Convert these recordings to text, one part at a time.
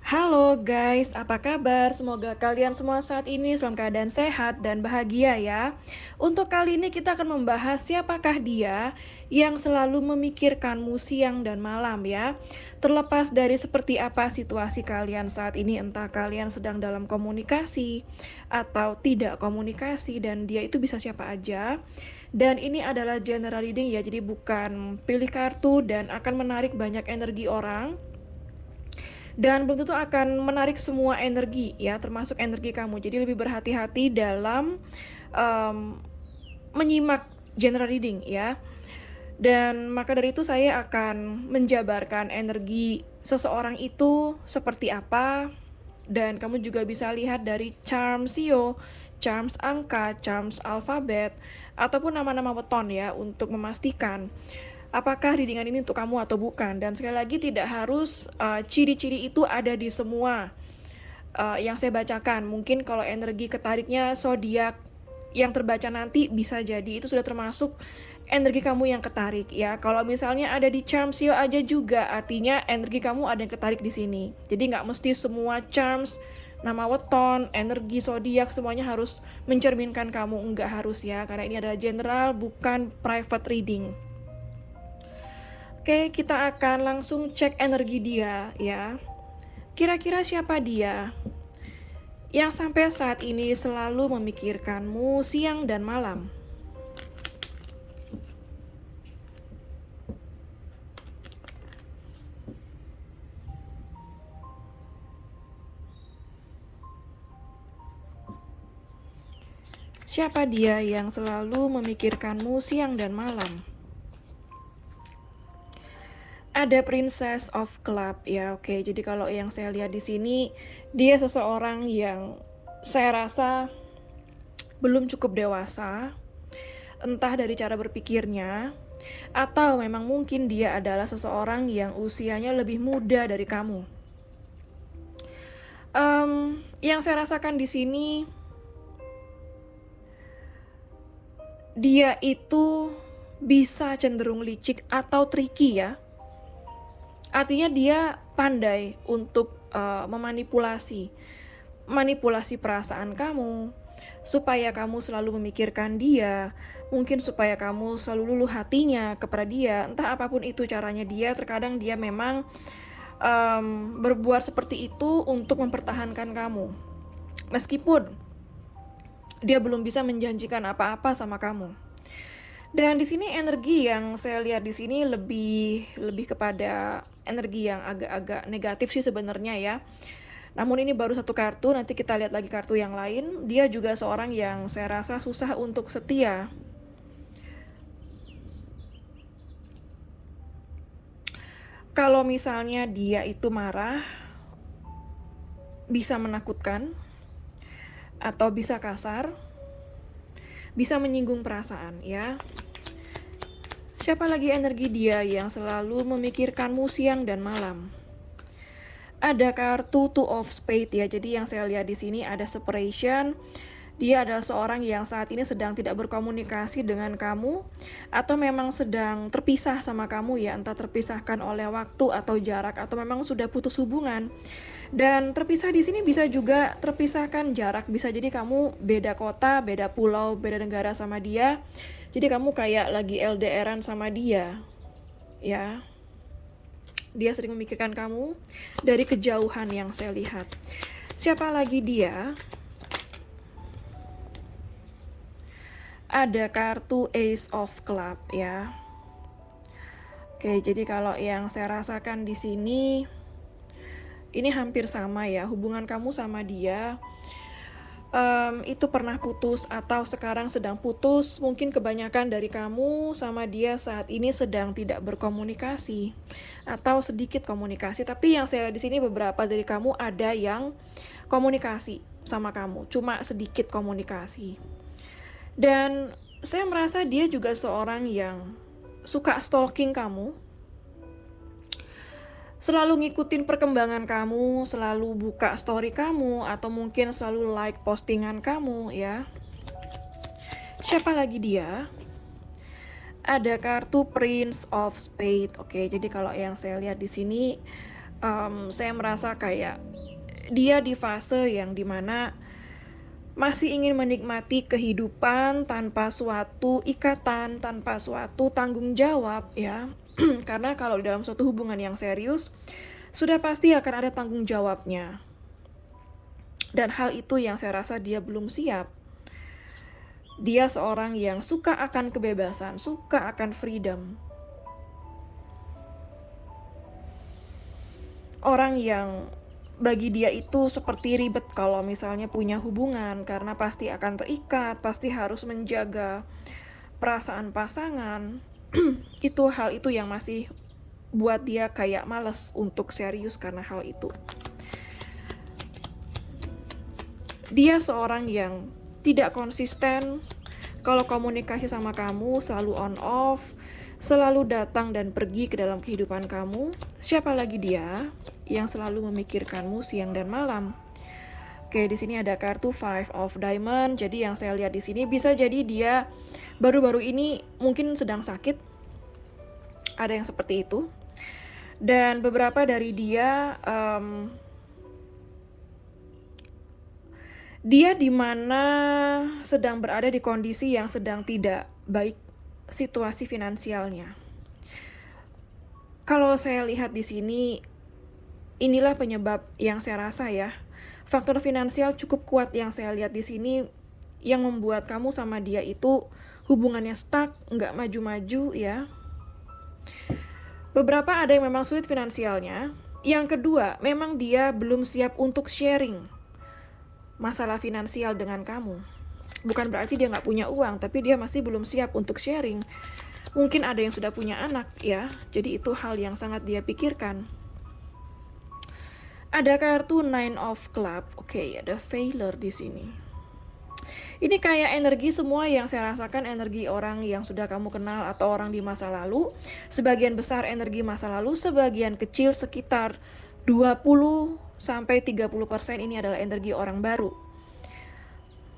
Halo guys, apa kabar? Semoga kalian semua saat ini dalam keadaan sehat dan bahagia ya. Untuk kali ini kita akan membahas siapakah dia yang selalu memikirkanmu siang dan malam ya. Terlepas dari seperti apa situasi kalian saat ini, entah kalian sedang dalam komunikasi atau tidak komunikasi, dan dia itu bisa siapa aja. Dan ini adalah general reading ya, jadi bukan pilih kartu dan akan menarik banyak energi orang dan belum tentu akan menarik semua energi ya, termasuk energi kamu. Jadi lebih berhati-hati dalam um, menyimak general reading ya. Dan maka dari itu saya akan menjabarkan energi seseorang itu seperti apa, dan kamu juga bisa lihat dari charms sio, charms angka, charms alfabet, ataupun nama-nama weton ya, untuk memastikan apakah readingan ini untuk kamu atau bukan. Dan sekali lagi tidak harus ciri-ciri itu ada di semua yang saya bacakan. Mungkin kalau energi ketariknya zodiak yang terbaca nanti bisa jadi itu sudah termasuk energi kamu yang ketarik ya. Kalau misalnya ada di charms yo aja juga artinya energi kamu ada yang ketarik di sini. Jadi nggak mesti semua charms, nama weton, energi zodiak semuanya harus mencerminkan kamu, nggak harus ya, karena ini adalah general bukan private reading. Oke, kita akan langsung cek energi dia ya. Kira-kira siapa dia yang sampai saat ini selalu memikirkanmu siang dan malam? Siapa dia yang selalu memikirkanmu siang dan malam? Ada Princess of Club ya, oke. Jadi kalau yang saya lihat di sini, dia seseorang yang saya rasa belum cukup dewasa, entah dari cara berpikirnya, atau memang mungkin dia adalah seseorang yang usianya lebih muda dari kamu. Yang saya rasakan di sini, dia itu bisa cenderung licik atau tricky ya. Artinya dia pandai untuk manipulasi perasaan kamu, supaya kamu selalu memikirkan dia, mungkin supaya kamu selalu luluh hatinya kepada dia. Entah apapun itu caranya dia, terkadang dia memang berbuat seperti itu untuk mempertahankan kamu. Meskipun dia belum bisa menjanjikan apa-apa sama kamu. Dan di sini energi yang saya lihat di sini lebih kepada energi yang agak-agak negatif sih sebenarnya ya. Namun ini baru satu kartu, nanti kita lihat lagi kartu yang lain. Dia juga seorang yang saya rasa susah untuk setia. Kalau misalnya dia itu marah, bisa menakutkan, atau bisa kasar, bisa menyinggung perasaan ya. Siapa lagi energi dia yang selalu memikirkanmu siang dan malam? Ada kartu Two of Spades ya. Jadi yang saya lihat di sini ada separation. Dia adalah seorang yang saat ini sedang tidak berkomunikasi dengan kamu, atau memang sedang terpisah sama kamu ya, entah terpisahkan oleh waktu atau jarak, atau memang sudah putus hubungan. Dan terpisah di sini bisa juga terpisahkan jarak, bisa jadi kamu beda kota, beda pulau, beda negara sama dia. Jadi kamu kayak lagi LDRan sama dia, ya. Dia sering memikirkan kamu dari kejauhan yang saya lihat. Siapa lagi dia? Ada kartu Ace of Club ya. Oke, jadi kalau yang saya rasakan di sini ini hampir sama ya, hubungan kamu sama dia itu pernah putus atau sekarang sedang putus. Mungkin kebanyakan dari kamu sama dia saat ini sedang tidak berkomunikasi atau sedikit komunikasi. Tapi yang saya lihat di sini beberapa dari kamu ada yang komunikasi sama kamu, cuma sedikit komunikasi. Dan saya merasa dia juga seorang yang suka stalking kamu, selalu ngikutin perkembangan kamu, selalu buka story kamu, atau mungkin selalu like postingan kamu ya. Siapa lagi dia? Ada kartu Prince of Spades. Oke, jadi kalau yang saya lihat di sini, saya merasa kayak dia di fase yang dimana masih ingin menikmati kehidupan tanpa suatu ikatan, tanpa suatu tanggung jawab ya. Karena kalau dalam suatu hubungan yang serius, sudah pasti akan ada tanggung jawabnya. Dan hal itu yang saya rasa dia belum siap. Dia seorang yang suka akan kebebasan, suka akan freedom. Orang yang bagi dia itu seperti ribet kalau misalnya punya hubungan, karena pasti akan terikat, pasti harus menjaga perasaan pasangan. Hal itu yang masih buat dia kayak males untuk serius karena hal itu. Dia seorang yang tidak konsisten. Kalau komunikasi sama kamu selalu on off, selalu datang dan pergi ke dalam kehidupan kamu. Siapa lagi dia yang selalu memikirkanmu siang dan malam? Oke, di sini ada kartu Five of Diamond. Jadi yang saya lihat di sini bisa jadi dia baru-baru ini mungkin sedang sakit. Ada yang seperti itu. Dan beberapa dari dia dia dimana sedang berada di kondisi yang sedang tidak baik situasi finansialnya. Kalau saya lihat di sini, inilah penyebab yang saya rasa ya. Faktor finansial cukup kuat yang saya lihat di sini yang membuat kamu sama dia itu hubungannya stuck, nggak maju-maju ya. Beberapa ada yang memang sulit finansialnya. Yang kedua, memang dia belum siap untuk sharing masalah finansial dengan kamu. Bukan berarti dia nggak punya uang, tapi dia masih belum siap untuk sharing. Mungkin ada yang sudah punya anak ya, jadi itu hal yang sangat dia pikirkan. Ada kartu Nine of Club. Oke, ada failure di sini. Ini kayak energi semua yang saya rasakan, energi orang yang sudah kamu kenal atau orang di masa lalu. Sebagian besar energi masa lalu, sebagian kecil sekitar 20-30% ini adalah energi orang baru.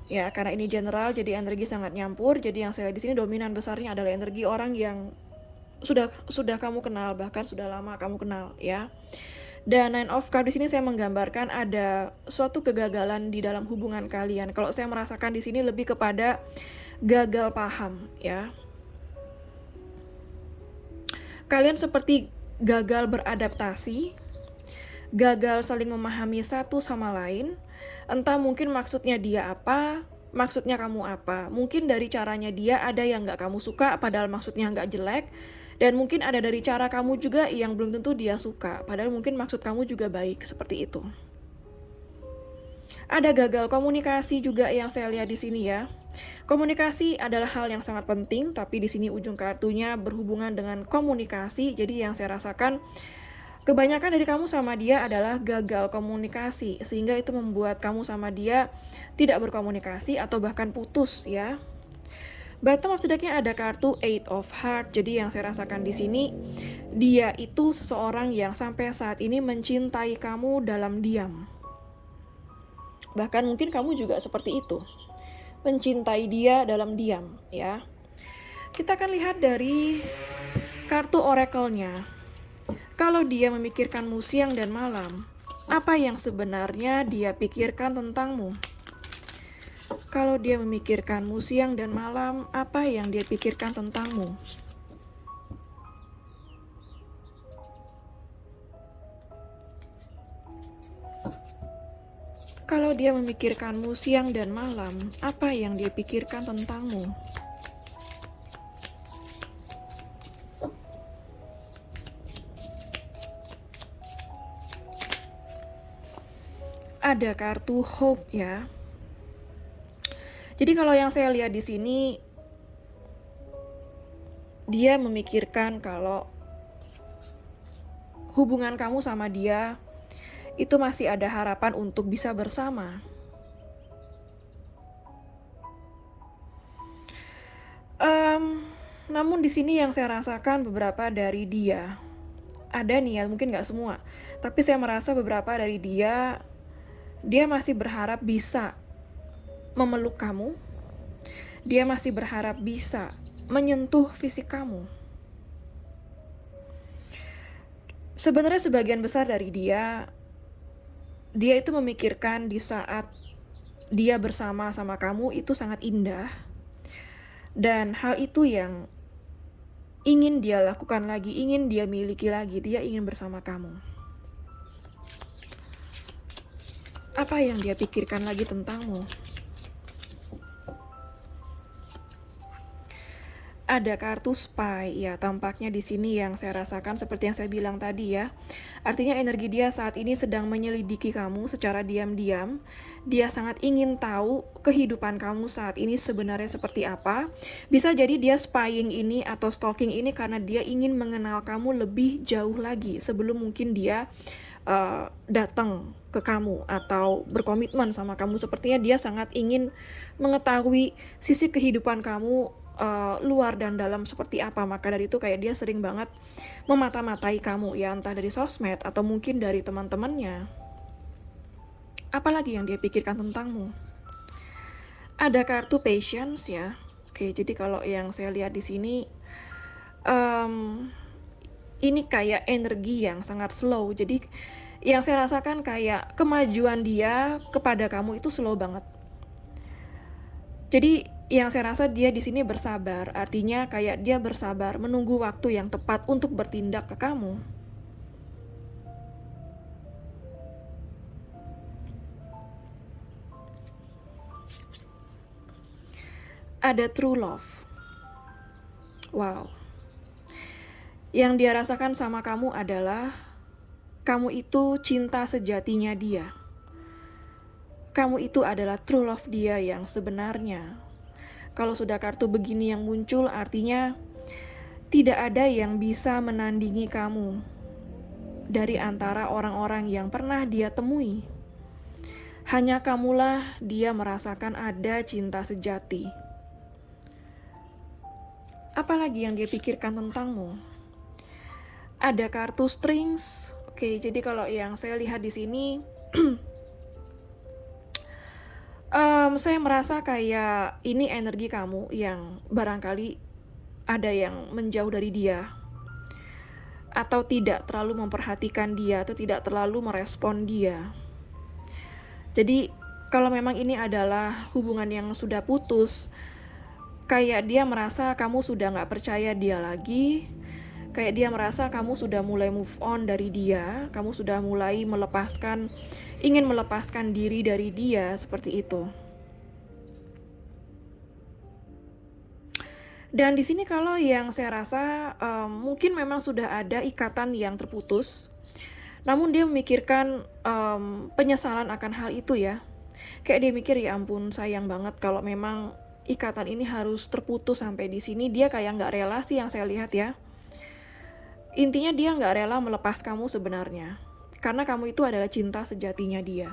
Ya, karena ini general jadi energi sangat nyampur. Jadi yang saya lihat di sini dominan besarnya adalah energi orang yang sudah kamu kenal, bahkan sudah lama kamu kenal ya. Dan Nine of Cups di sini saya menggambarkan ada suatu kegagalan di dalam hubungan kalian. Kalau saya merasakan di sini lebih kepada gagal paham ya. Kalian seperti gagal beradaptasi, gagal saling memahami satu sama lain. Entah mungkin maksudnya dia apa, maksudnya kamu apa. Mungkin dari caranya dia ada yang nggak kamu suka, padahal maksudnya nggak jelek. Dan mungkin ada dari cara kamu juga yang belum tentu dia suka, padahal mungkin maksud kamu juga baik, seperti itu. Ada gagal komunikasi juga yang saya lihat di sini ya. Komunikasi adalah hal yang sangat penting, tapi di sini ujung kartunya berhubungan dengan komunikasi. Jadi yang saya rasakan kebanyakan dari kamu sama dia adalah gagal komunikasi, sehingga itu membuat kamu sama dia tidak berkomunikasi atau bahkan putus ya. Bottom of the deck-nya ada kartu Eight of Hearts. Jadi yang saya rasakan di sini, dia itu seseorang yang sampai saat ini mencintai kamu dalam diam. Bahkan mungkin kamu juga seperti itu, mencintai dia dalam diam ya. Kita akan lihat dari kartu oracle-nya. Kalau dia memikirkanmu siang dan malam, apa yang sebenarnya dia pikirkan tentangmu? Kalau dia memikirkanmu siang dan malam, apa yang dia pikirkan tentangmu? Kalau dia memikirkanmu siang dan malam, apa yang dia pikirkan tentangmu? Ada kartu hope ya. Jadi kalau yang saya lihat di sini, dia memikirkan kalau hubungan kamu sama dia itu masih ada harapan untuk bisa bersama. Namun di sini yang saya rasakan beberapa dari dia, ada nih ya, mungkin nggak semua, tapi saya merasa beberapa dari dia masih berharap bisa memeluk kamu, dia masih berharap bisa menyentuh fisik kamu. Sebenarnya sebagian besar dari dia dia itu memikirkan di saat dia bersama sama kamu itu sangat indah, dan hal itu yang ingin dia lakukan lagi, ingin dia miliki lagi, dia ingin bersama kamu. Apa yang dia pikirkan lagi tentangmu? Ada kartu spy, ya tampaknya di sini yang saya rasakan seperti yang saya bilang tadi ya. Artinya energi dia saat ini sedang menyelidiki kamu secara diam-diam. Dia sangat ingin tahu kehidupan kamu saat ini sebenarnya seperti apa. Bisa jadi dia spying ini atau stalking ini karena dia ingin mengenal kamu lebih jauh lagi sebelum mungkin dia datang ke kamu atau berkomitmen sama kamu. Sepertinya dia sangat ingin mengetahui sisi kehidupan kamu luar dan dalam seperti apa. Maka dari itu kayak dia sering banget memata-matai kamu ya, entah dari sosmed atau mungkin dari teman-temannya. Apalagi yang dia pikirkan tentangmu? Ada kartu patience ya. Oke, jadi kalau yang saya lihat di sini ini kayak energi yang sangat slow. Jadi yang saya rasakan kayak kemajuan dia kepada kamu itu slow banget. Jadi yang saya rasa dia di sini bersabar, artinya kayak dia bersabar menunggu waktu yang tepat untuk bertindak ke kamu. Ada true love. Wow. Yang dia rasakan sama kamu adalah kamu itu cinta sejatinya dia. Kamu itu adalah true love dia yang sebenarnya. Kalau sudah kartu begini yang muncul, artinya tidak ada yang bisa menandingi kamu dari antara orang-orang yang pernah dia temui. Hanya kamulah dia merasakan ada cinta sejati. Apalagi yang dia pikirkan tentangmu? Ada kartu strings. Oke, jadi kalau yang saya lihat di sini, saya merasa kayak ini energi kamu yang barangkali ada yang menjauh dari dia, atau tidak terlalu memperhatikan dia, atau tidak terlalu merespon dia. Jadi kalau memang ini adalah hubungan yang sudah putus, kayak dia merasa kamu sudah gak percaya dia lagi, kayak dia merasa kamu sudah mulai move on dari dia, kamu sudah mulai ingin melepaskan diri dari dia, seperti itu. Dan di sini kalau yang saya rasa mungkin memang sudah ada ikatan yang terputus, namun dia memikirkan penyesalan akan hal itu ya. Kayak dia mikir, ya ampun sayang banget kalau memang ikatan ini harus terputus sampai di sini. Dia kayak nggak rela sih yang saya lihat ya. Intinya dia nggak rela melepas kamu sebenarnya, karena kamu itu adalah cinta sejatinya dia.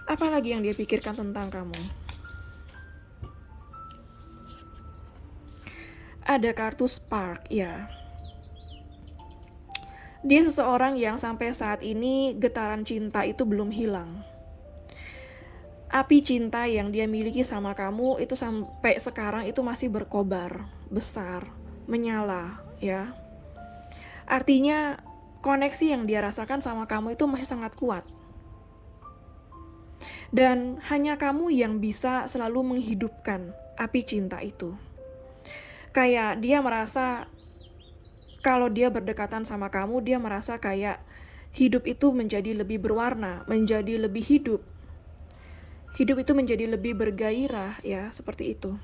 Apalagi yang dia pikirkan tentang kamu? Ada kartu spark ya. Dia seseorang yang sampai saat ini getaran cinta itu belum hilang. Api cinta yang dia miliki sama kamu itu sampai sekarang itu masih berkobar, besar, menyala ya. Artinya koneksi yang dia rasakan sama kamu itu masih sangat kuat. Dan hanya kamu yang bisa selalu menghidupkan api cinta itu. Kayak dia merasa kalau dia berdekatan sama kamu, dia merasa kayak hidup itu menjadi lebih berwarna, menjadi lebih hidup. Hidup itu menjadi lebih bergairah ya, seperti itu.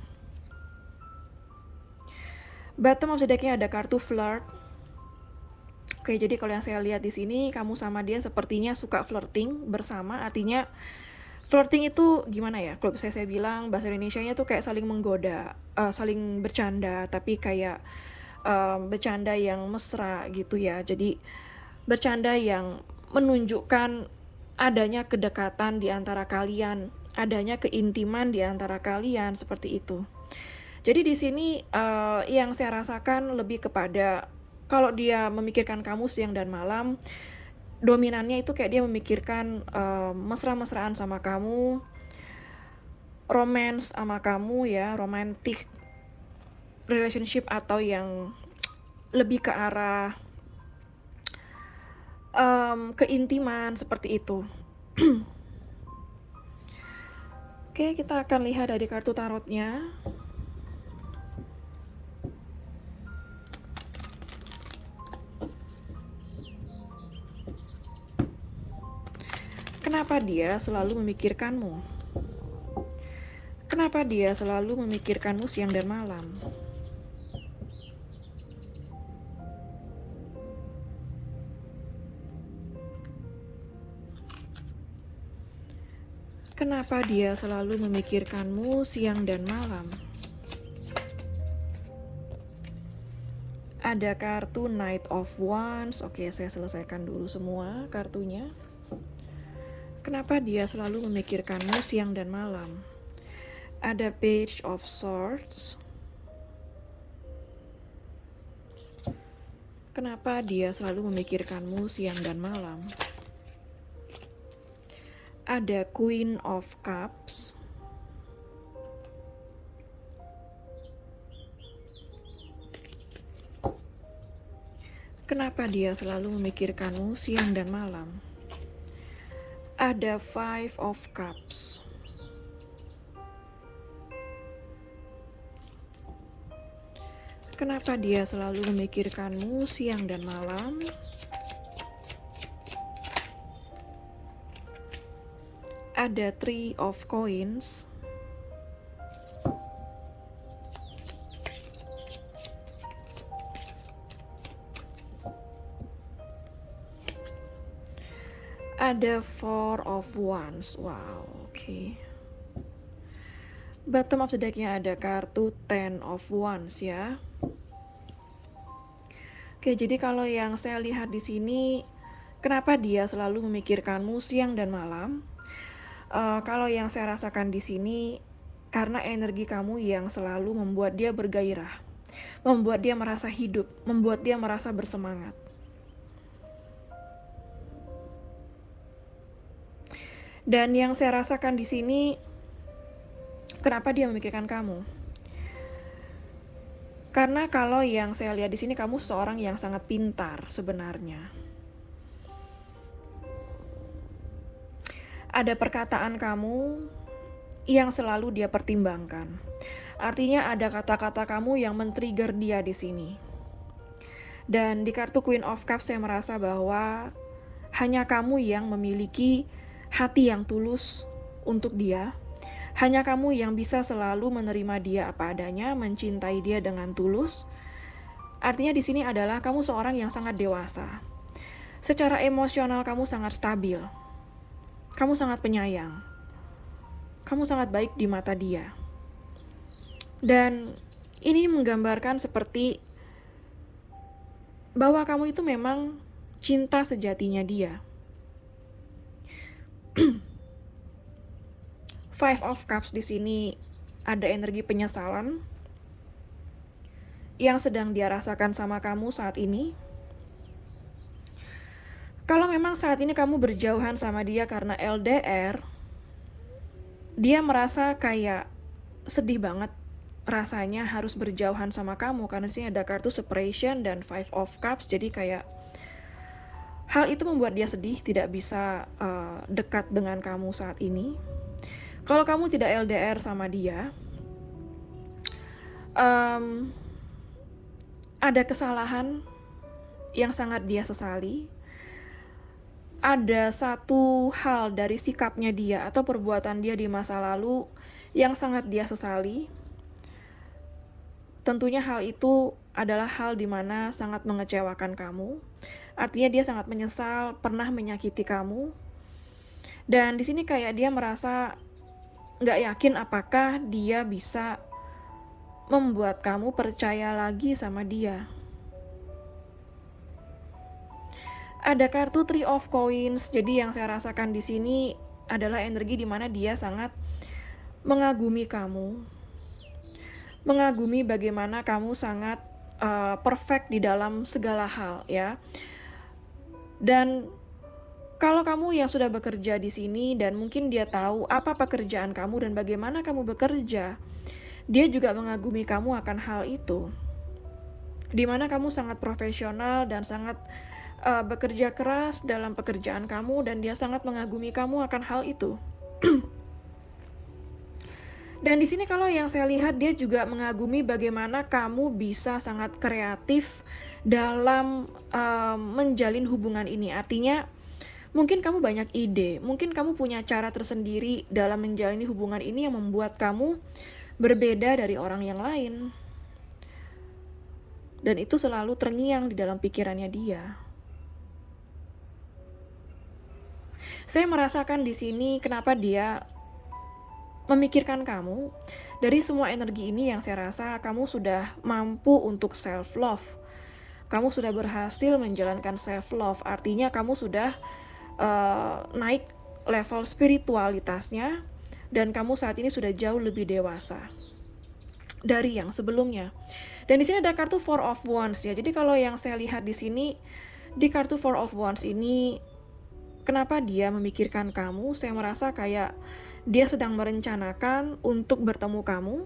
Bottom of the deck-nya ada kartu flirt. Oke, jadi kalau yang saya lihat di sini, kamu sama dia sepertinya suka flirting bersama, artinya flirting itu gimana ya? Kalau saya bilang bahasa Indonesianya tuh kayak saling menggoda, saling bercanda, tapi kayak bercanda yang mesra gitu ya. Jadi bercanda yang menunjukkan adanya kedekatan di antara kalian, adanya keintiman di antara kalian, seperti itu. Jadi di sini yang saya rasakan lebih kepada kalau dia memikirkan kamu siang dan malam, dominannya itu kayak dia memikirkan mesra-mesraan sama kamu, romance sama kamu ya, romantic relationship atau yang lebih ke arah keintiman seperti itu. Oke, kita akan lihat dari kartu tarotnya. Kenapa dia selalu memikirkanmu? Kenapa dia selalu memikirkanmu siang dan malam? Kenapa dia selalu memikirkanmu siang dan malam? Ada kartu Knight of Wands. Oke, saya selesaikan dulu semua kartunya. Kenapa dia selalu memikirkanmu siang dan malam? Ada Page of Swords. Kenapa dia selalu memikirkanmu siang dan malam? Ada Queen of Cups. Kenapa dia selalu memikirkanmu siang dan malam? Ada Five of Cups. Kenapa dia selalu memikirkanmu siang dan malam? Ada Three of Coins. Ada Four of Wands. Wow, oke. Bottom of the deck-nya ada kartu Ten of Wands ya. Oke, jadi kalau yang saya lihat di sini, kenapa dia selalu memikirkanmu siang dan malam? Kalau yang saya rasakan di sini, karena energi kamu yang selalu membuat dia bergairah, membuat dia merasa hidup, membuat dia merasa bersemangat. Dan yang saya rasakan di sini, kenapa dia memikirkan kamu? Karena kalau yang saya lihat di sini, kamu seorang yang sangat pintar sebenarnya. Ada perkataan kamu yang selalu dia pertimbangkan. Artinya ada kata-kata kamu yang men-trigger dia di sini. Dan di kartu Queen of Cups saya merasa bahwa hanya kamu yang memiliki hati yang tulus untuk dia. Hanya kamu yang bisa selalu menerima dia apa adanya, mencintai dia dengan tulus. Artinya di sini adalah kamu seorang yang sangat dewasa. Secara emosional kamu sangat stabil. Kamu sangat penyayang. Kamu sangat baik di mata dia. Dan ini menggambarkan seperti bahwa kamu itu memang cinta sejatinya dia. Five of Cups di sini ada energi penyesalan yang sedang dia rasakan sama kamu saat ini. Kalau memang saat ini kamu berjauhan sama dia karena LDR, dia merasa kayak sedih banget rasanya harus berjauhan sama kamu, karena di sini ada kartu separation dan Five of Cups. Jadi kayak hal itu membuat dia sedih, tidak bisa dekat dengan kamu saat ini. Kalau kamu tidak LDR sama dia, ada kesalahan yang sangat dia sesali. Ada satu hal dari sikapnya dia atau perbuatan dia di masa lalu yang sangat dia sesali. Tentunya hal itu adalah hal di mana sangat mengecewakan kamu. Artinya dia sangat menyesal pernah menyakiti kamu. Dan di sini kayak dia merasa nggak yakin apakah dia bisa membuat kamu percaya lagi sama dia. Ada kartu Three of Coins. Jadi yang saya rasakan di sini adalah energi di mana dia sangat mengagumi kamu. Mengagumi bagaimana kamu sangat perfect di dalam segala hal ya. Dan kalau kamu yang sudah bekerja di sini dan mungkin dia tahu apa pekerjaan kamu dan bagaimana kamu bekerja, dia juga mengagumi kamu akan hal itu. Di mana kamu sangat profesional dan sangat bekerja keras dalam pekerjaan kamu dan dia sangat mengagumi kamu akan hal itu. Dan di sini kalau yang saya lihat dia juga mengagumi bagaimana kamu bisa sangat kreatif dalam, menjalin hubungan ini. Artinya mungkin kamu banyak ide, mungkin kamu punya cara tersendiri dalam menjalani hubungan ini yang membuat kamu berbeda dari orang yang lain. Dan itu selalu terngiang di dalam pikirannya dia. Saya merasakan di sini kenapa dia memikirkan kamu. Dari semua energi ini yang saya rasa kamu sudah mampu untuk self love. Kamu sudah berhasil menjalankan self love. Artinya kamu sudah naik level spiritualitasnya dan kamu saat ini sudah jauh lebih dewasa dari yang sebelumnya. Dan di sini ada kartu Four of Wands ya. Jadi kalau yang saya lihat di sini di kartu Four of Wands ini, kenapa dia memikirkan kamu? Saya merasa kayak dia sedang merencanakan untuk bertemu kamu.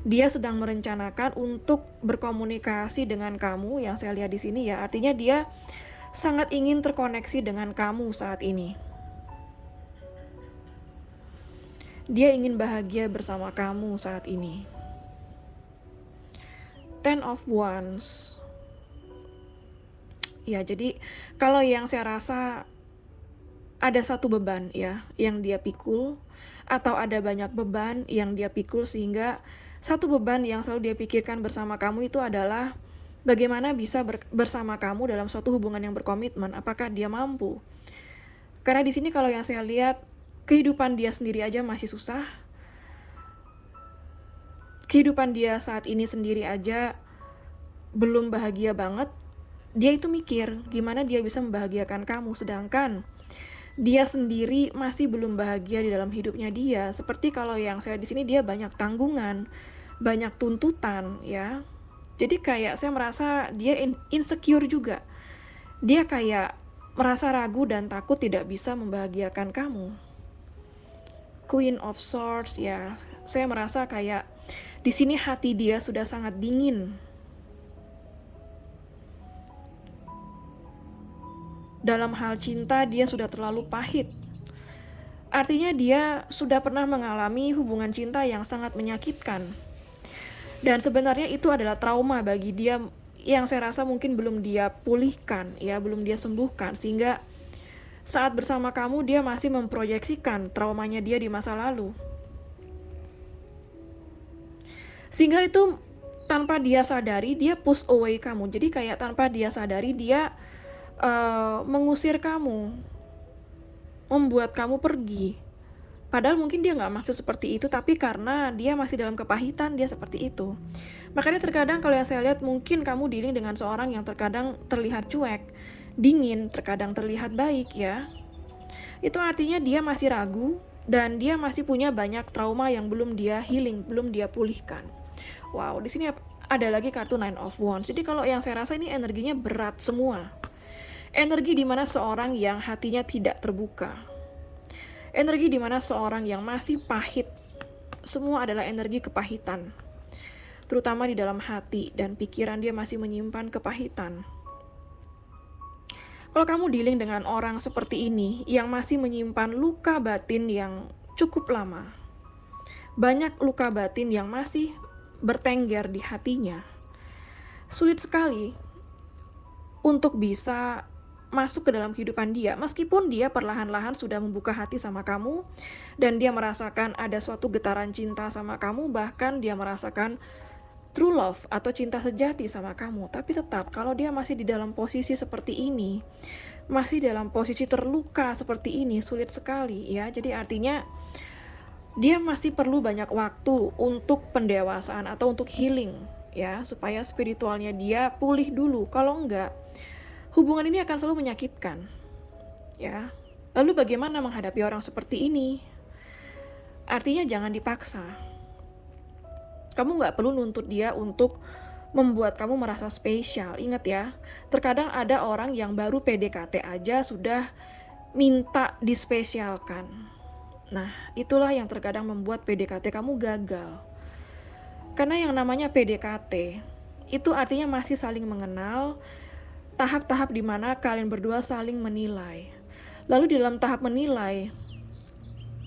Dia sedang merencanakan untuk berkomunikasi dengan kamu yang saya lihat di sini ya. Artinya dia sangat ingin terkoneksi dengan kamu saat ini. Dia ingin bahagia bersama kamu saat ini. Ten of Wands. Ya, jadi kalau yang saya rasa ada satu beban ya yang dia pikul, atau ada banyak beban yang dia pikul, sehingga satu beban yang selalu dia pikirkan bersama kamu itu adalah bagaimana bisa bersama kamu dalam suatu hubungan yang berkomitmen. Apakah dia mampu? Karena di sini kalau yang saya lihat kehidupan dia sendiri aja masih susah. Kehidupan dia saat ini sendiri aja belum bahagia banget. Dia itu mikir gimana dia bisa membahagiakan kamu, sedangkan dia sendiri masih belum bahagia di dalam hidupnya dia. Seperti kalau yang saya di sini dia banyak tanggungan, banyak tuntutan ya. Jadi kayak saya merasa dia insecure juga. Dia kayak merasa ragu dan takut tidak bisa membahagiakan kamu. Queen of Swords ya. Saya merasa kayak di sini hati dia sudah sangat dingin. Dalam hal cinta dia sudah terlalu pahit. Artinya dia sudah pernah mengalami hubungan cinta yang sangat menyakitkan. Dan sebenarnya itu adalah trauma bagi dia yang saya rasa mungkin belum dia pulihkan ya, belum dia sembuhkan, sehingga saat bersama kamu dia masih memproyeksikan traumanya dia di masa lalu. Sehingga itu tanpa dia sadari dia push away kamu. Jadi kayak tanpa dia sadari dia mengusir kamu, membuat kamu pergi. Padahal mungkin dia nggak maksud seperti itu, tapi karena dia masih dalam kepahitan dia seperti itu. Makanya terkadang kalau yang saya lihat mungkin kamu dealing dengan seorang yang terkadang terlihat cuek, dingin, terkadang terlihat baik ya. Itu artinya dia masih ragu dan dia masih punya banyak trauma yang belum dia healing, belum dia pulihkan. Wow, di sini ada lagi kartu Nine of Wands. Jadi kalau yang saya rasa ini energinya berat semua. Energi di mana seorang yang hatinya tidak terbuka. Energi di mana seorang yang masih pahit. Semua adalah energi kepahitan. Terutama di dalam hati dan pikiran dia masih menyimpan kepahitan. Kalau kamu dealing dengan orang seperti ini yang masih menyimpan luka batin yang cukup lama. Banyak luka batin yang masih bertengger di hatinya. Sulit sekali untuk bisa masuk ke dalam kehidupan dia, meskipun dia perlahan-lahan sudah membuka hati sama kamu dan dia merasakan ada suatu getaran cinta sama kamu, bahkan dia merasakan true love atau cinta sejati sama kamu. Tapi tetap kalau dia masih di dalam posisi seperti ini, masih dalam posisi terluka seperti ini, sulit sekali ya. Jadi artinya dia masih perlu banyak waktu untuk pendewasaan atau untuk healing ya, supaya spiritualnya dia pulih dulu. Kalau enggak, hubungan ini akan selalu menyakitkan, ya. Lalu bagaimana menghadapi orang seperti ini? Artinya jangan dipaksa. Kamu nggak perlu nuntut dia untuk membuat kamu merasa spesial. Ingat ya, terkadang ada orang yang baru PDKT aja sudah minta dispesialkan. Nah, itulah yang terkadang membuat PDKT kamu gagal. Karena yang namanya PDKT, itu artinya masih saling mengenal, tahap-tahap di mana kalian berdua saling menilai. Lalu di dalam tahap menilai,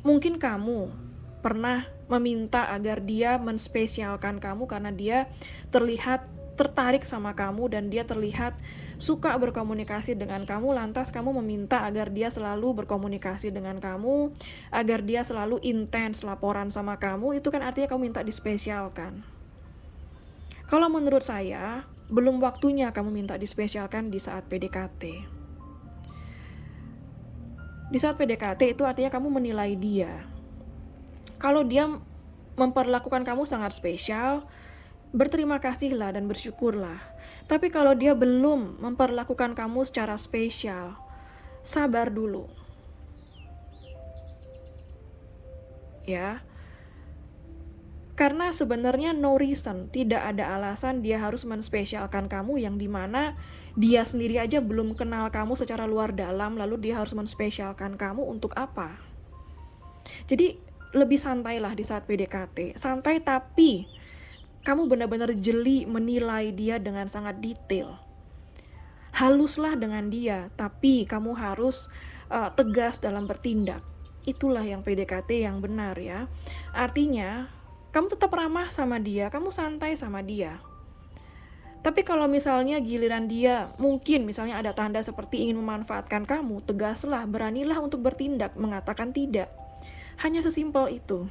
mungkin kamu pernah meminta agar dia menspesialkan kamu karena dia terlihat tertarik sama kamu dan dia terlihat suka berkomunikasi dengan kamu, lantas kamu meminta agar dia selalu berkomunikasi dengan kamu, agar dia selalu intens laporan sama kamu, itu kan artinya kamu minta dispesialkan. Kalau menurut saya, belum waktunya kamu minta dispesialkan di saat PDKT. Di saat PDKT itu artinya kamu menilai dia. Kalau dia memperlakukan kamu sangat spesial, berterima kasihlah dan bersyukurlah. Tapi kalau dia belum memperlakukan kamu secara spesial, sabar dulu. Ya. Karena sebenarnya no reason, tidak ada alasan dia harus menspesialkan kamu yang dimana dia sendiri aja belum kenal kamu secara luar dalam, lalu dia harus menspesialkan kamu untuk apa? Jadi lebih santailah di saat PDKT, santai tapi kamu benar-benar jeli menilai dia dengan sangat detail. Haluslah dengan dia, tapi kamu harus tegas dalam bertindak. Itulah yang PDKT yang benar ya. Artinya, kamu tetap ramah sama dia, kamu santai sama dia. Tapi kalau misalnya giliran dia, mungkin misalnya ada tanda seperti ingin memanfaatkan kamu, tegaslah, beranilah untuk bertindak, mengatakan tidak. Hanya sesimpel itu.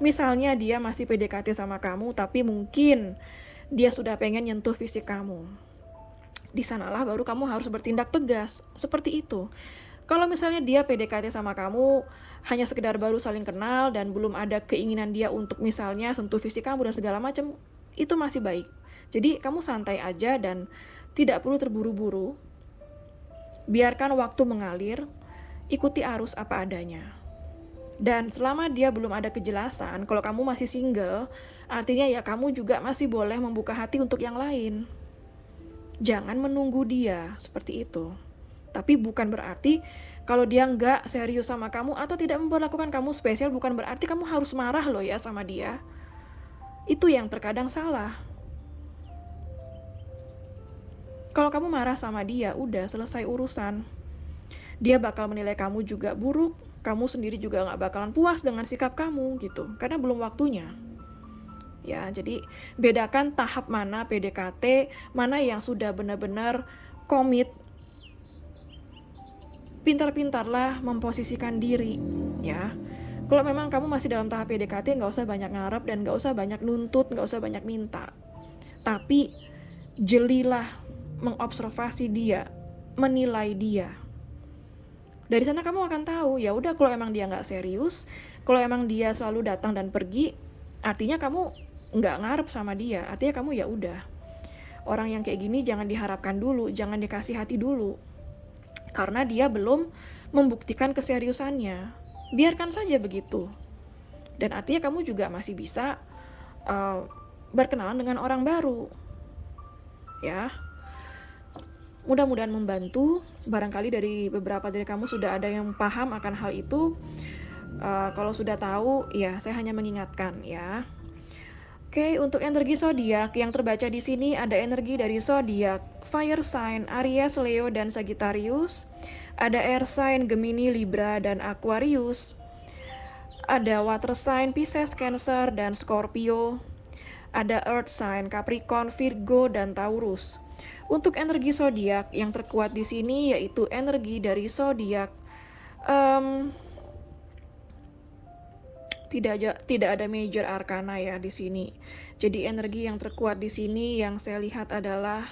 Misalnya dia masih PDKT sama kamu, tapi mungkin dia sudah pengen nyentuh fisik kamu. Di sanalah baru kamu harus bertindak tegas, seperti itu. Kalau misalnya dia PDKT sama kamu, hanya sekedar baru saling kenal dan belum ada keinginan dia untuk misalnya sentuh fisik kamu dan segala macam, itu masih baik. Jadi kamu santai aja dan tidak perlu terburu-buru. Biarkan waktu mengalir, ikuti arus apa adanya. Dan selama dia belum ada kejelasan, kalau kamu masih single, artinya ya kamu juga masih boleh membuka hati untuk yang lain. Jangan menunggu dia, seperti itu. Tapi bukan berarti kalau dia nggak serius sama kamu atau tidak memperlakukan kamu spesial, bukan berarti kamu harus marah loh ya sama dia. Itu yang terkadang salah. Kalau kamu marah sama dia, udah selesai urusan. Dia bakal menilai kamu juga buruk, kamu sendiri juga nggak bakalan puas dengan sikap kamu gitu, karena belum waktunya. Ya, jadi bedakan tahap mana PDKT, mana yang sudah benar-benar komit. Pintar-pintarlah memposisikan diri, ya. Kalau memang kamu masih dalam tahap PDKT, nggak usah banyak ngarep dan nggak usah banyak nuntut, nggak usah banyak minta. Tapi jelilah mengobservasi dia, menilai dia. Dari sana kamu akan tahu, ya udah kalau emang dia nggak serius, kalau emang dia selalu datang dan pergi, artinya kamu nggak ngarep sama dia, artinya kamu ya udah. Orang yang kayak gini jangan diharapkan dulu, jangan dikasih hati dulu. Karena dia belum membuktikan keseriusannya. Biarkan saja begitu. Dan artinya kamu juga masih bisa berkenalan dengan orang baru. Ya. Mudah-mudahan membantu. Barangkali dari beberapa dari kamu sudah ada yang paham akan hal itu. Kalau sudah tahu, ya saya hanya mengingatkan ya. Oke, untuk energi zodiak yang terbaca di sini ada energi dari zodiak Fire sign Aries, Leo, dan Sagittarius. Ada air sign Gemini, Libra, dan Aquarius. Ada water sign Pisces, Cancer, dan Scorpio. Ada earth sign Capricorn, Virgo, dan Taurus. Untuk energi zodiak yang terkuat di sini yaitu energi dari zodiak tidak ada major arcana ya di sini. Jadi energi yang terkuat di sini yang saya lihat adalah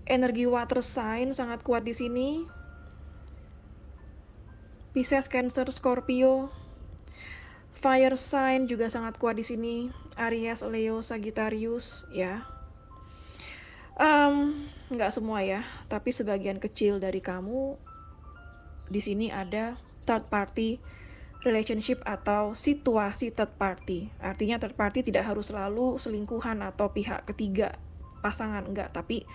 energi water sign sangat kuat di sini. Pisces, Cancer, Scorpio. Fire sign juga sangat kuat di sini. Aries, Leo, Sagittarius ya. Nggak semua ya, tapi sebagian kecil dari kamu di sini ada third party relationship atau situasi third party. Artinya third party tidak harus selalu selingkuhan atau pihak ketiga pasangan, enggak, tapi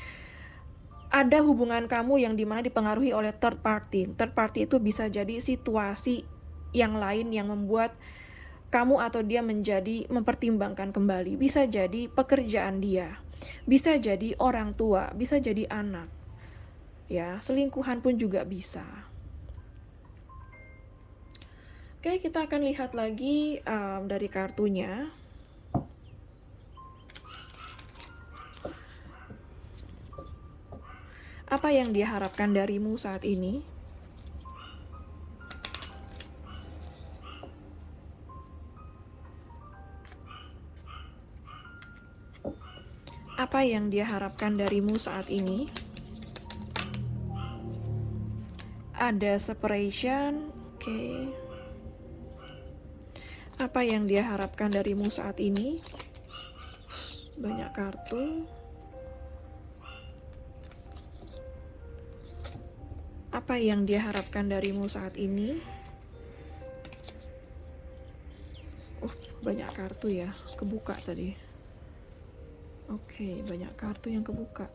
ada hubungan kamu yang dimana dipengaruhi oleh third party. Third party itu bisa jadi situasi yang lain yang membuat kamu atau dia menjadi mempertimbangkan kembali. Bisa jadi pekerjaan dia, Bisa jadi orang tua, bisa jadi anak. Ya, selingkuhan pun juga bisa. Oke, kita akan lihat lagi dari kartunya. Apa yang dia harapkan darimu saat ini? Apa yang dia harapkan darimu saat ini? Ada separation, oke. Apa yang dia harapkan darimu saat ini? Banyak kartu. Apa yang dia harapkan darimu saat ini? Banyak kartu ya, kebuka tadi. Oke, banyak kartu yang kebuka.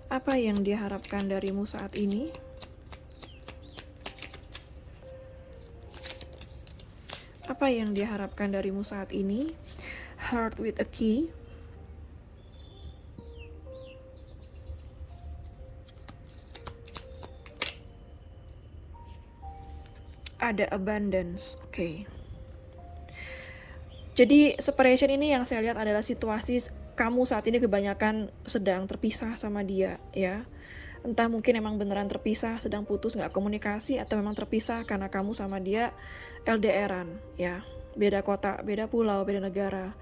Apa yang dia harapkan darimu saat ini? Apa yang dia harapkan darimu saat ini? Heart with a key. Ada abundance, oke. Jadi separation ini yang saya lihat adalah situasi kamu saat ini kebanyakan sedang terpisah sama dia, ya. Entah mungkin emang beneran terpisah, sedang putus, nggak komunikasi, atau memang terpisah karena kamu sama dia LDRan, ya. Beda kota, beda pulau, beda negara.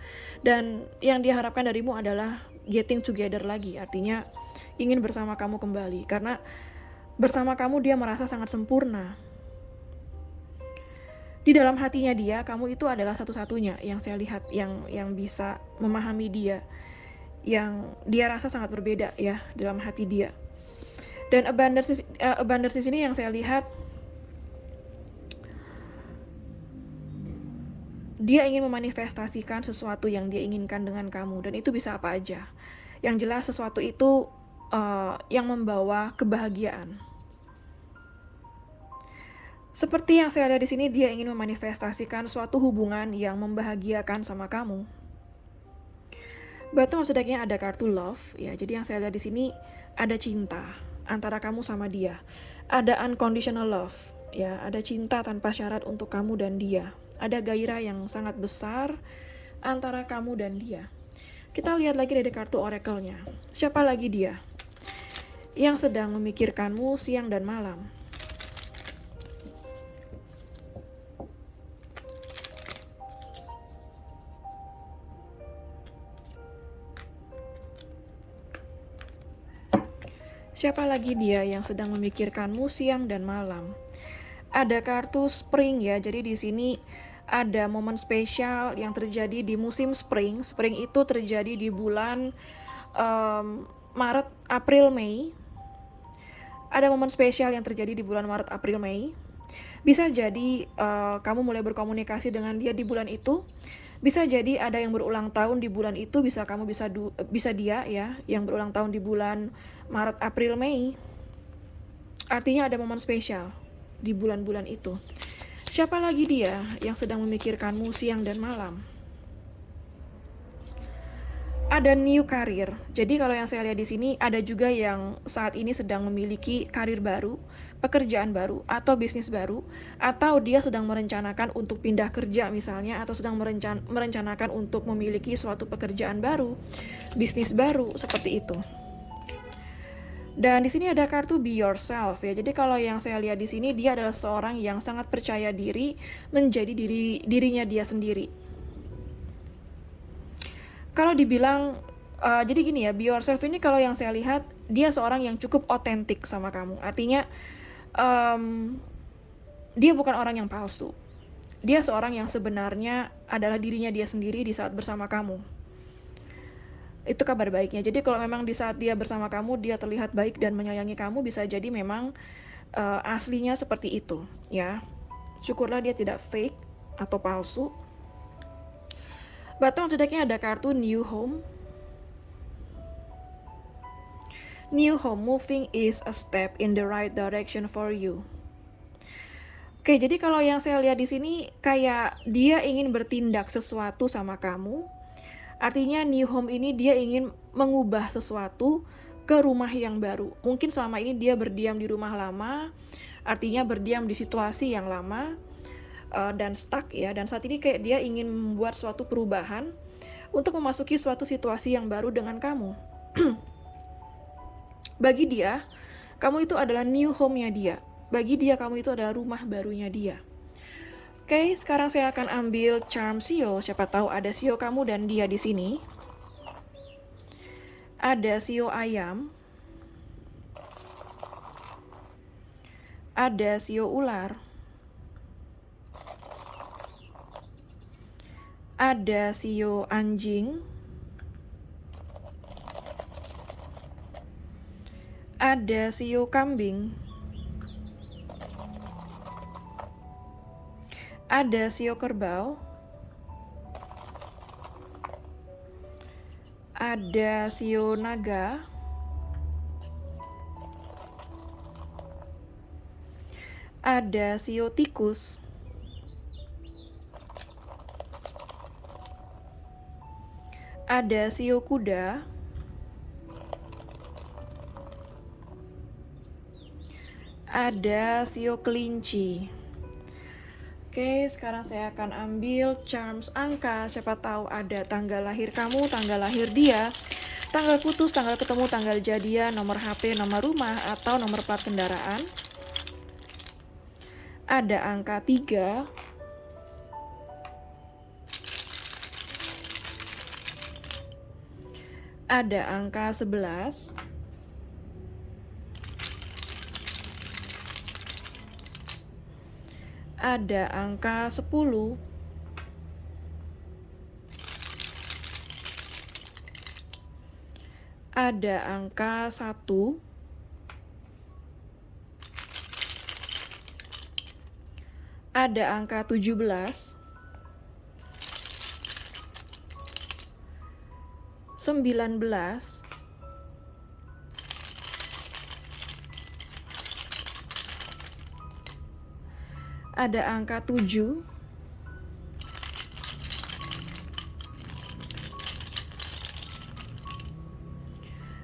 Dan yang dia harapkan darimu adalah getting together lagi, artinya ingin bersama kamu kembali. Karena bersama kamu dia merasa sangat sempurna. Di dalam hatinya dia, kamu itu adalah satu-satunya yang saya lihat yang bisa memahami dia, yang dia rasa sangat berbeda ya dalam hati dia. Dan abundance di sini yang saya lihat, dia ingin memanifestasikan sesuatu yang dia inginkan dengan kamu, dan itu bisa apa aja. Yang jelas sesuatu itu yang membawa kebahagiaan. Seperti yang saya lihat di sini, dia ingin memanifestasikan suatu hubungan yang membahagiakan sama kamu. Bottom of the deck-nya ada kartu love, ya. Jadi yang saya lihat di sini ada cinta antara kamu sama dia. Ada unconditional love, ya. Ada cinta tanpa syarat untuk kamu dan dia. Ada gairah yang sangat besar antara kamu dan dia. Kita lihat lagi dari kartu oracle-nya. Siapa lagi dia yang sedang memikirkanmu siang dan malam? Siapa lagi dia yang sedang memikirkanmu siang dan malam? Ada kartu spring ya, jadi di sini ada momen spesial yang terjadi di musim spring. Spring itu terjadi di bulan Maret, April, Mei. Ada momen spesial yang terjadi di bulan Maret, April, Mei. Bisa jadi kamu mulai berkomunikasi dengan dia di bulan itu. Bisa jadi ada yang berulang tahun di bulan itu, bisa kamu bisa dia ya, yang berulang tahun di bulan Maret, April, Mei. Artinya ada momen spesial di bulan-bulan itu. Siapa lagi dia yang sedang memikirkanmu siang dan malam? Ada new career. Jadi kalau yang saya lihat di sini ada juga yang saat ini sedang memiliki karir baru, pekerjaan baru, atau bisnis baru, atau dia sedang merencanakan untuk pindah kerja misalnya, atau sedang merencanakan untuk memiliki suatu pekerjaan baru, bisnis baru, seperti itu. Dan di sini ada kartu be yourself ya. Jadi kalau yang saya lihat di sini, dia adalah seorang yang sangat percaya diri menjadi dirinya dia sendiri. Kalau dibilang jadi gini ya, be yourself ini kalau yang saya lihat, dia seorang yang cukup otentik sama kamu. Artinya dia bukan orang yang palsu. Dia seorang yang sebenarnya adalah dirinya dia sendiri di saat bersama kamu. Itu kabar baiknya. Jadi kalau memang di saat dia bersama kamu, dia terlihat baik dan menyayangi kamu, bisa jadi memang aslinya seperti itu ya. Syukurlah dia tidak fake atau palsu. Bottom of the deck-nya ada kartu new home. New home, moving is a step in the right direction for you. Oke, jadi kalau yang saya lihat di sini kayak dia ingin bertindak sesuatu sama kamu, Artinya new home ini dia ingin mengubah sesuatu ke rumah yang baru. Mungkin selama ini dia berdiam di rumah lama, artinya berdiam di situasi yang lama, dan stuck ya. Dan saat ini kayak dia ingin membuat suatu perubahan untuk memasuki suatu situasi yang baru dengan kamu. Bagi dia, kamu itu adalah new home-nya dia. Bagi dia, kamu itu adalah rumah barunya dia. Oke, sekarang saya akan ambil charm sio. Siapa tahu ada sio kamu dan dia di sini. Ada sio ayam. Ada sio ular. Ada sio anjing. Ada sio kambing. Ada sio kerbau. Ada sio naga. Ada sio tikus. Ada sio kuda. Ada sio kelinci. Oke, sekarang saya akan ambil charms angka. Siapa tahu ada tanggal lahir kamu, tanggal lahir dia, tanggal putus, tanggal ketemu, tanggal jadian, nomor HP, nomor rumah, atau nomor plat kendaraan. Ada angka 3. Ada angka 11. Ada angka 10. Ada angka 1. Ada angka 17. 19. Ada angka 7.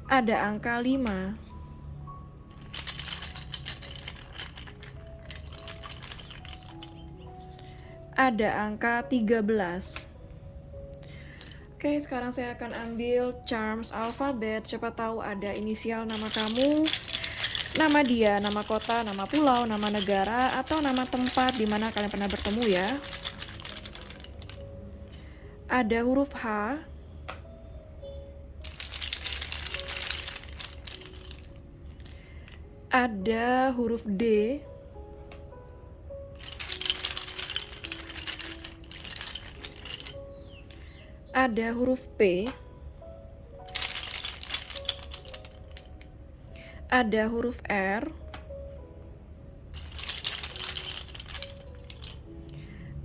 Ada angka 5. Ada angka 13. Oke, sekarang saya akan ambil charms alfabet. Siapa tahu ada inisial nama kamu, nama dia, nama kota, nama pulau, nama negara, atau nama tempat di mana kalian pernah bertemu ya. Ada huruf H. Ada huruf D. Ada huruf P. Ada huruf R.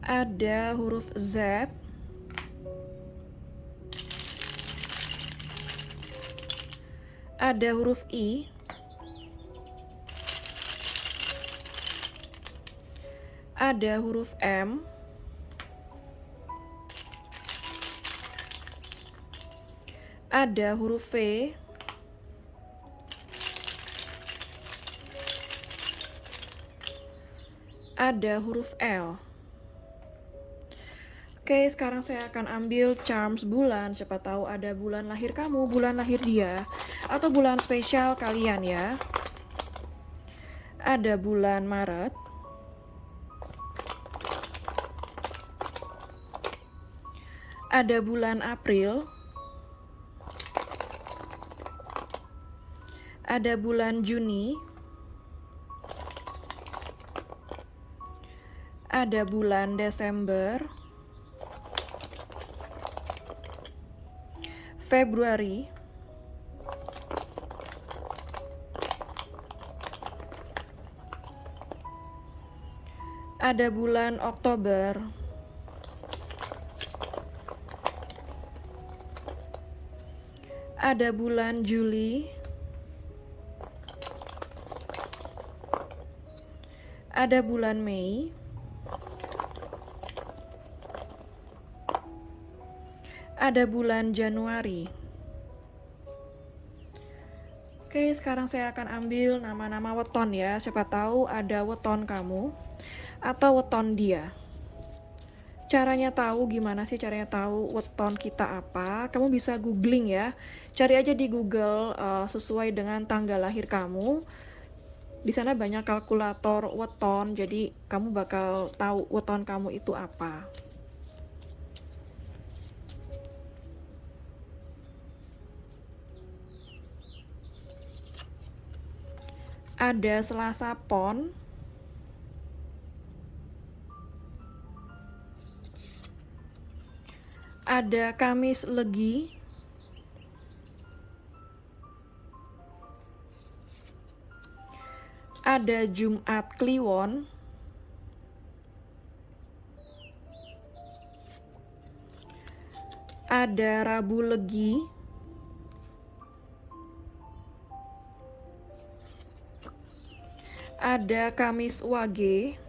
Ada huruf Z. Ada huruf I. Ada huruf M. Ada huruf V. Ada huruf L. Oke, sekarang saya akan ambil charms bulan. Siapa tahu ada bulan lahir kamu, bulan lahir dia, atau bulan spesial kalian ya. Ada bulan Maret. Ada bulan April. Ada bulan Juni. Ada bulan Desember. Februari. Ada bulan Oktober. Ada bulan Juli. Ada bulan Mei. ada bulan Januari. Oke, sekarang saya akan ambil nama-nama weton ya. Siapa tahu ada weton kamu atau weton dia. Caranya tahu gimana sih caranya tahu weton kita apa? Kamu bisa googling ya. Cari aja di Google sesuai dengan tanggal lahir kamu. Di sana banyak kalkulator weton, jadi kamu bakal tahu weton kamu itu apa. Ada Selasa Pon, ada Kamis Legi, ada Jumat Kliwon, ada Rabu Legi, ada Kamis Wage,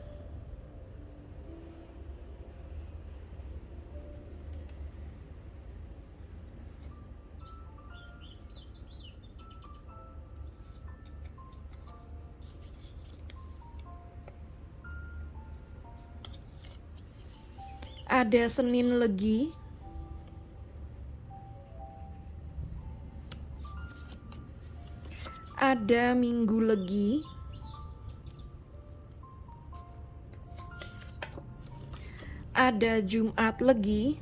ada Senin Legi, ada Minggu Legi, ada Jumat Legi,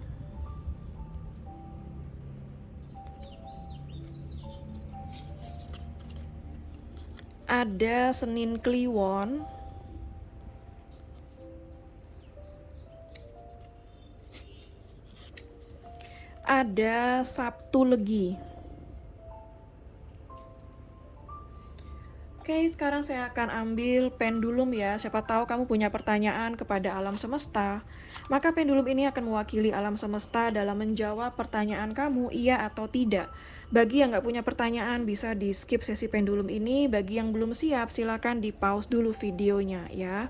ada Senin Kliwon, ada Sabtu Legi. Oke, sekarang saya akan ambil pendulum ya. Siapa tahu kamu punya pertanyaan kepada alam semesta. Maka pendulum ini akan mewakili alam semesta dalam menjawab pertanyaan kamu, iya atau tidak. Bagi yang nggak punya pertanyaan, bisa di skip sesi pendulum ini. Bagi yang belum siap, silakan di pause dulu videonya ya.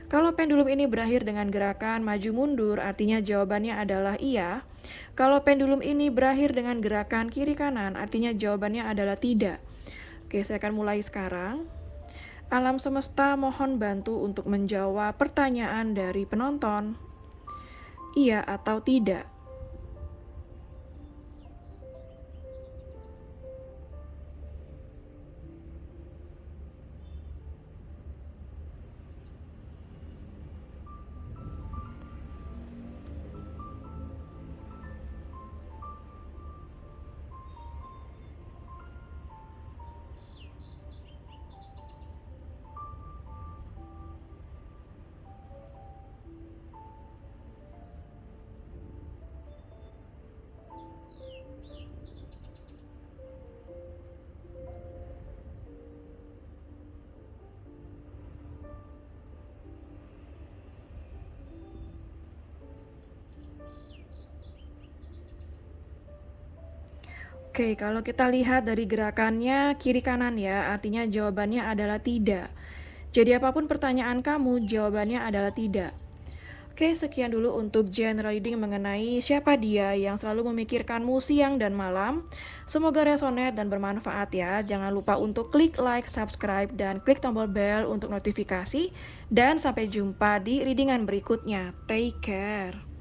Kalau pendulum ini berakhir dengan gerakan maju mundur, artinya jawabannya adalah iya. Kalau pendulum ini berakhir dengan gerakan kiri kanan, artinya jawabannya adalah tidak. Oke, saya akan mulai sekarang. Alam semesta mohon bantu untuk menjawab pertanyaan dari penonton. Iya atau tidak? Oke, kalau kita lihat dari gerakannya kiri kanan ya, artinya jawabannya adalah tidak. Jadi apapun pertanyaan kamu, jawabannya adalah tidak. Oke, sekian dulu untuk general reading mengenai siapa dia yang selalu memikirkanmu siang dan malam. Semoga resonate dan bermanfaat ya. Jangan lupa untuk klik like, subscribe, dan klik tombol bell untuk notifikasi. Dan sampai jumpa di readingan berikutnya. Take care.